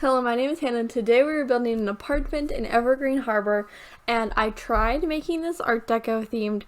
Hello, my name is Hannah, and today we are building an apartment in Evergreen Harbor, and I tried making this Art Deco themed.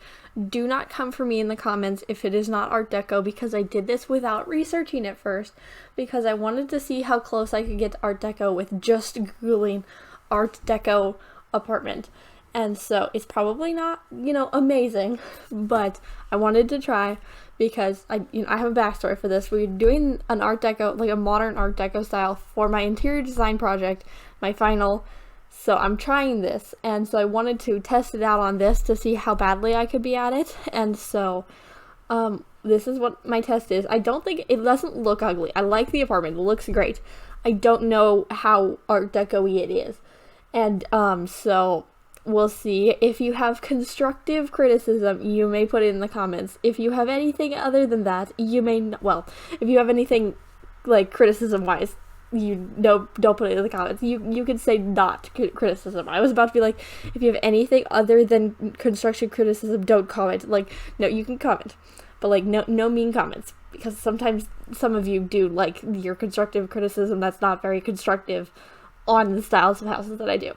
Do not come for me in the comments if it is not Art Deco, because I did this without researching it first, because I wanted to see how close I could get to Art Deco with just Googling Art Deco apartment. And so it's probably not, amazing, but I wanted to try because I have a backstory for this. We're doing an Art Deco, like a modern Art Deco style for my interior design project, my final. So I'm trying this, and so I wanted to test it out on this to see how badly I could be at it. And so this is what my test is. I don't think it doesn't look ugly. I like the apartment. It looks great. I don't know how Art Deco-y it is. And so we'll see. If you have constructive criticism, you may put it in the comments. If you have anything other than that, you may if you have anything like criticism wise, don't put it in the comments. You could say not criticism. I was about to be like, if you have anything other than constructive criticism, don't comment. Like, no, you can comment, but like no mean comments, because sometimes some of you do like your constructive criticism that's not very constructive on the styles of houses that I do.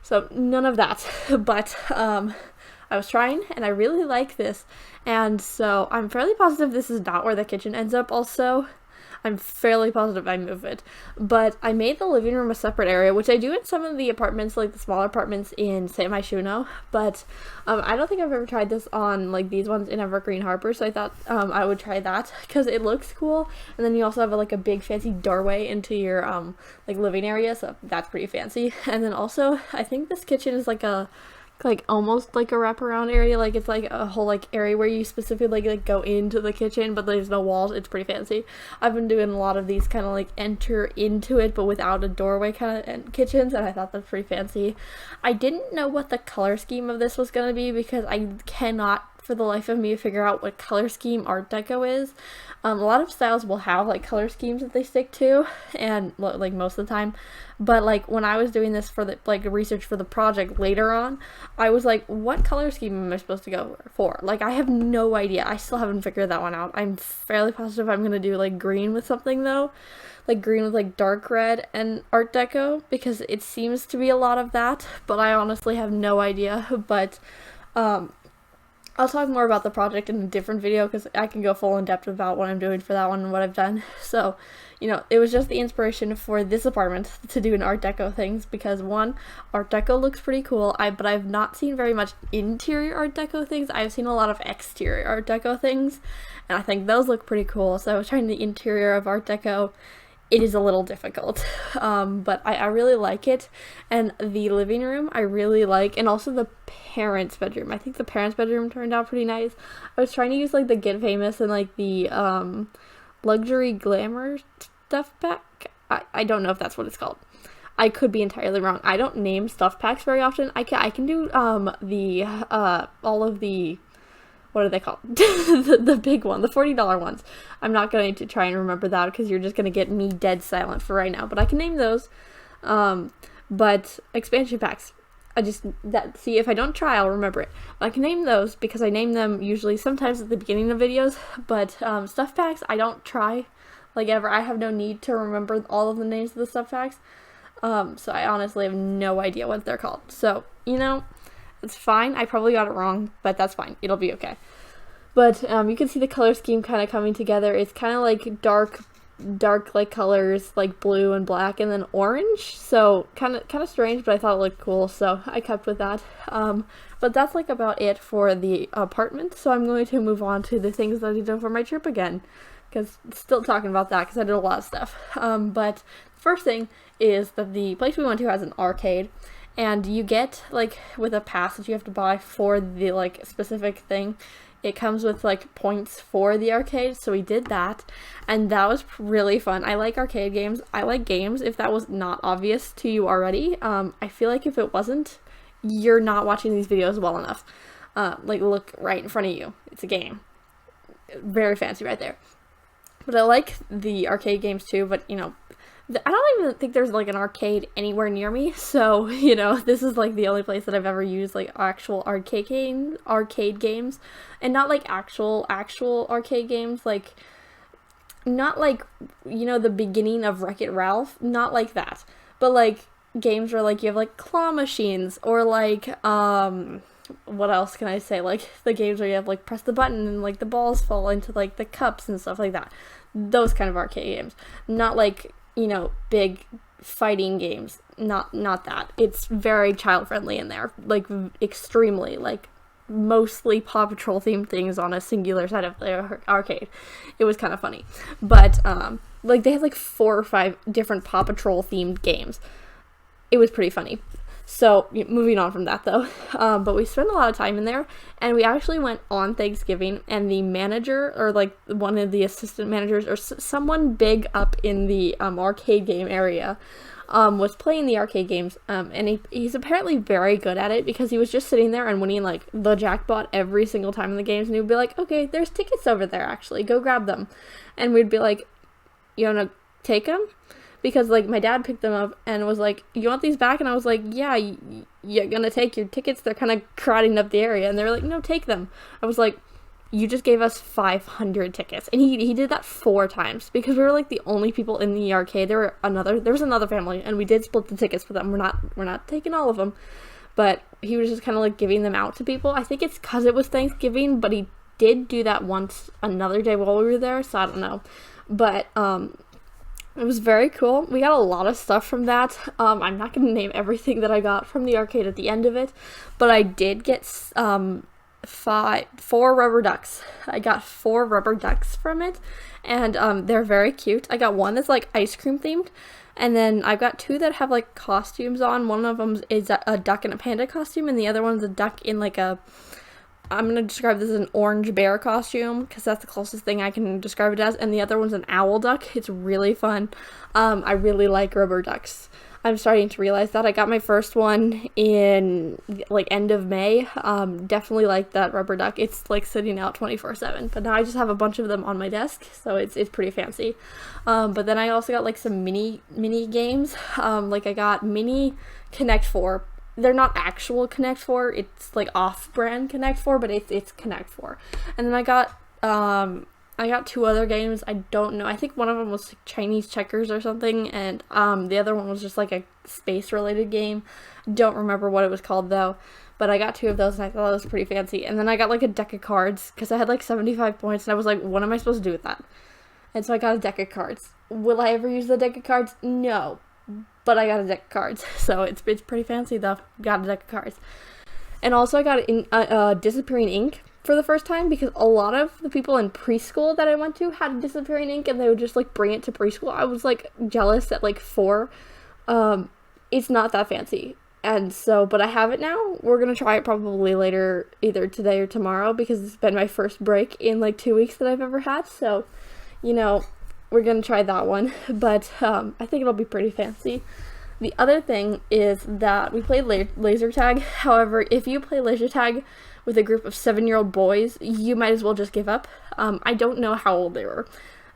So none of that, but I was trying, and I really like this, and so I'm fairly positive this is not where the kitchen ends up. Also, I'm fairly positive I move it, but I made the living room a separate area, which I do in some of the apartments, like the smaller apartments in San Myshuno, but I don't think I've ever tried this on like these ones in Evergreen Harbor, so I thought I would try that because it looks cool. And then you also have like a big fancy doorway into your like living area, so that's pretty fancy. And then also I think this kitchen is like almost like a wraparound area, like it's like a whole like area where you specifically like go into the kitchen, but there's no walls. It's pretty fancy. I've been doing a lot of these kind of like enter into it but without a doorway kind of kitchens, and I thought that's pretty fancy. I didn't know what the color scheme of this was going to be because I cannot for the life of me figure out what color scheme Art Deco is. A lot of styles will have like color schemes that they stick to, and like most of the time, but like when I was doing this for the like research for the project later on, I was like, what color scheme am I supposed to go for? Like, I have no idea. I still haven't figured that one out. I'm fairly positive I'm gonna do like green with something though, like green with like dark red and Art Deco, because it seems to be a lot of that, but I honestly have no idea. But I'll talk more about the project in a different video because I can go full in depth about what I'm doing for that one and what I've done. So, it was just the inspiration for this apartment to do an Art Deco things because one, Art Deco looks pretty cool. But I've not seen very much interior Art Deco things. I've seen a lot of exterior Art Deco things, and I think those look pretty cool. So I was trying the interior of Art Deco. It is a little difficult, but I really like it. And the living room I really like, and also the parents' bedroom. I think the parents' bedroom turned out pretty nice. I was trying to use like the Get Famous and like the luxury glamour stuff pack. I don't know if that's what it's called. I could be entirely wrong. I don't name stuff packs very often. I can do all of the, what are they called? the big one, the $40 ones. I'm not going to try and remember that because you're just going to get me dead silent for right now, but I can name those. But expansion packs, see, if I don't try, I'll remember it. But I can name those because I name them usually sometimes at the beginning of videos, but stuff packs, I don't try like ever. I have no need to remember all of the names of the stuff packs. So I honestly have no idea what they're called. So, it's fine. I probably got it wrong, but that's fine. It'll be okay. But you can see the color scheme kind of coming together. It's kind of like dark like colors, like blue and black, and then orange. So kind of strange, but I thought it looked cool, so I kept with that. But that's like about it for the apartment. So I'm going to move on to the things that I did for my trip again, because still talking about that because I did a lot of stuff. But the first thing is that the place we went to has an arcade. And you get, like, with a pass that you have to buy for the, like, specific thing, it comes with, like, points for the arcade, so we did that, and that was really fun. I like arcade games. I like games, if that was not obvious to you already. I feel like if it wasn't, you're not watching these videos well enough. Like, look right in front of you. It's a game. Very fancy right there. But I like the arcade games, too, but, I don't even think there's like an arcade anywhere near me, so this is like the only place that I've ever used like actual arcade games, and not like actual arcade games, like not like the beginning of Wreck-It Ralph, not like that, But like games where like you have like claw machines, or like what else can I say? Like the games where you have like press the button and like the balls fall into like the cups and stuff like that. Those kind of arcade games. Not like, big fighting games. Not that. It's very child friendly in there. Like extremely, like mostly Paw Patrol themed things on a singular side of the arcade. It was kind of funny. But like they had like 4 or 5 different Paw Patrol themed games. It was pretty funny. So, moving on from that though, but we spent a lot of time in there, and we actually went on Thanksgiving, and the manager, or like one of the assistant managers, or someone big up in the arcade game area, was playing the arcade games, and he's apparently very good at it, because he was just sitting there and winning like the jackpot every single time in the games, and he'd be like, okay, there's tickets over there actually, go grab them. And we'd be like, you wanna take them? Because, like, my dad picked them up and was like, you want these back? And I was like, yeah, you're gonna take your tickets? They're kind of crowding up the area. And they were like, no, take them. I was like, you just gave us 500 tickets. And he did that 4 times, because we were, like, the only people in the arcade. There was another family, and we did split the tickets with them. We're not taking all of them. But he was just kind of, like, giving them out to people. I think it's because it was Thanksgiving, but he did do that once another day while we were there, so I don't know. But, it was very cool. We got a lot of stuff from that. I'm not going to name everything that I got from the arcade at the end of it, but I did get 4 rubber ducks. I got 4 rubber ducks from it, and they're very cute. I got one that's like ice cream themed, and then I've got 2 that have like costumes on. One of them is a duck in a panda costume, and the other one's a duck in like I'm going to describe this as an orange bear costume, because that's the closest thing I can describe it as, and the other one's an owl duck. It's really fun. I really like rubber ducks. I'm starting to realize that. I got my first one in, like, end of May. Definitely like that rubber duck. It's, like, sitting out 24/7, but now I just have a bunch of them on my desk, so it's pretty fancy. But then I also got, like, some mini games. Like, I got mini Connect 4. They're not actual Connect 4, it's like off-brand Connect 4, but it's Connect 4. And then I got 2 other games. I don't know. I think one of them was like Chinese checkers or something, and the other one was just like a space-related game. Don't remember what it was called though. But I got 2 of those, and I thought that was pretty fancy. And then I got like a deck of cards, because I had like 75 points, and I was like, what am I supposed to do with that? And so I got a deck of cards. Will I ever use the deck of cards? No. But I got a deck of cards, so it's pretty fancy though. Got a deck of cards. And also I got disappearing ink for the first time, because a lot of the people in preschool that I went to had disappearing ink, and they would just like bring it to preschool. I was like jealous at like 4. It's not that fancy. And so, but I have it now. We're gonna try it probably later, either today or tomorrow, because it's been my first break in like 2 weeks that I've ever had. So, we're gonna try that one, but I think it'll be pretty fancy. The other thing is that we played laser tag. However, if you play laser tag with a group of 7-year-old boys, you might as well just give up. I don't know how old they were.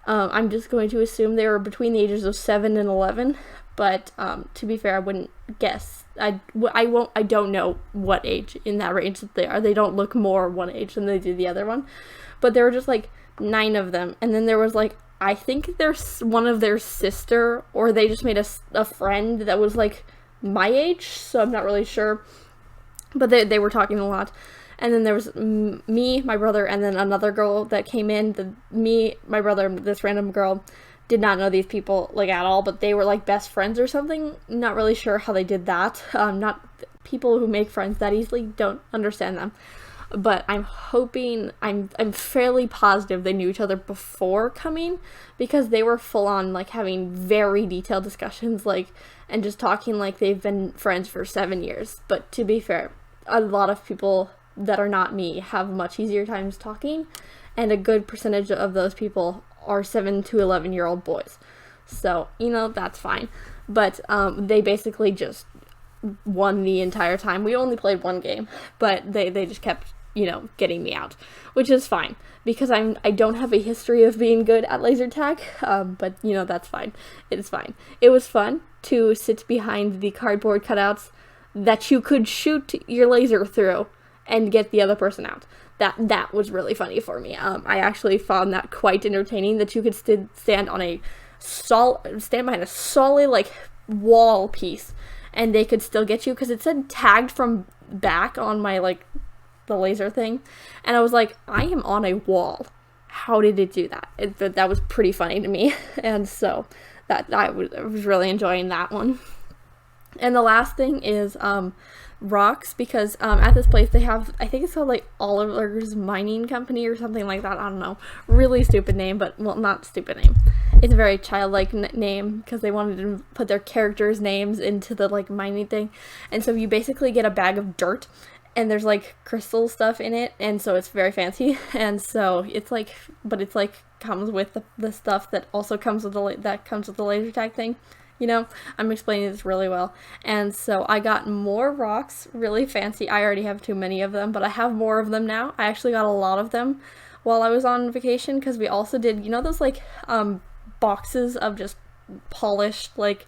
I'm just going to assume they were between the ages of 7 and 11, but to be fair, I wouldn't guess. I don't know what age in that range that they are. They don't look more one age than they do the other one, but there were just like 9 of them, and then there was like, I think there's one of their sister, or they just made a friend that was like my age, so I'm not really sure, but they were talking a lot. And then there was me, my brother, and then another girl that came in. Me, my brother, this random girl did not know these people like at all, but they were like best friends or something. Not really sure how they did that. Not people who make friends that easily don't understand them. But I'm hoping, I'm fairly positive they knew each other before coming, because they were full on like having very detailed discussions, like, and just talking like they've been friends for 7 years. But to be fair, a lot of people that are not me have much easier times talking, and a good percentage of those people are 7 to 11-year-old boys. So, that's fine. But they basically just won the entire time. We only played 1 game, but they just kept getting me out, which is fine, because I don't have a history of being good at laser tag, but that's fine. It is fine. It was fun to sit behind the cardboard cutouts that you could shoot your laser through and get the other person out. That was really funny for me. I actually found that quite entertaining, that you could stand behind a solid like wall piece, and they could still get you because it said tagged from back on my like the laser thing, and I was like, I am on a wall. How did it do that? That was pretty funny to me, and so I was really enjoying that one. And the last thing is rocks, because at this place they have, I think it's called like Oliver's Mining Company or something like that. I don't know. Really stupid name, but well, not stupid name. It's a very childlike name because they wanted to put their characters' names into the like mining thing. And so you basically get a bag of dirt, and there's like crystal stuff in it, and so it's very fancy. And so it's like, but it's like comes with the stuff that also comes with the laser tag thing. You know, I'm explaining this really well. And so I got more rocks, really fancy. I already have too many of them, but I have more of them now. I actually got a lot of them while I was on vacation, because we also did, you know, those like boxes of just polished like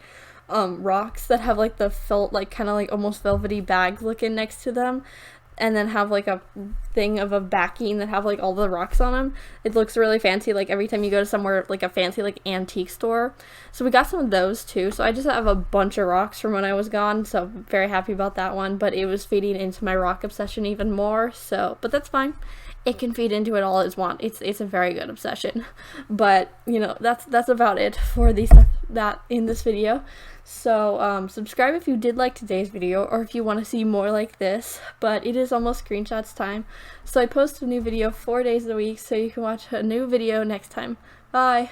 rocks that have like the felt like kind of like almost velvety bags looking next to them, and then have like a thing of a backing that have like all the rocks on them. It looks really fancy, like every time you go to somewhere like a fancy like antique store. So we got some of those too. So I just have a bunch of rocks from when I was gone, so very happy about that one. But it was feeding into my rock obsession even more, so but that's fine. It can feed into it all it wants. It's a very good obsession. But you know, that's about it for the stuff that in this video. So subscribe if you did like today's video, or if you want to see more like this. But it is almost screenshots time, so I post a new video 4 days a week, so you can watch a new video next time. Bye.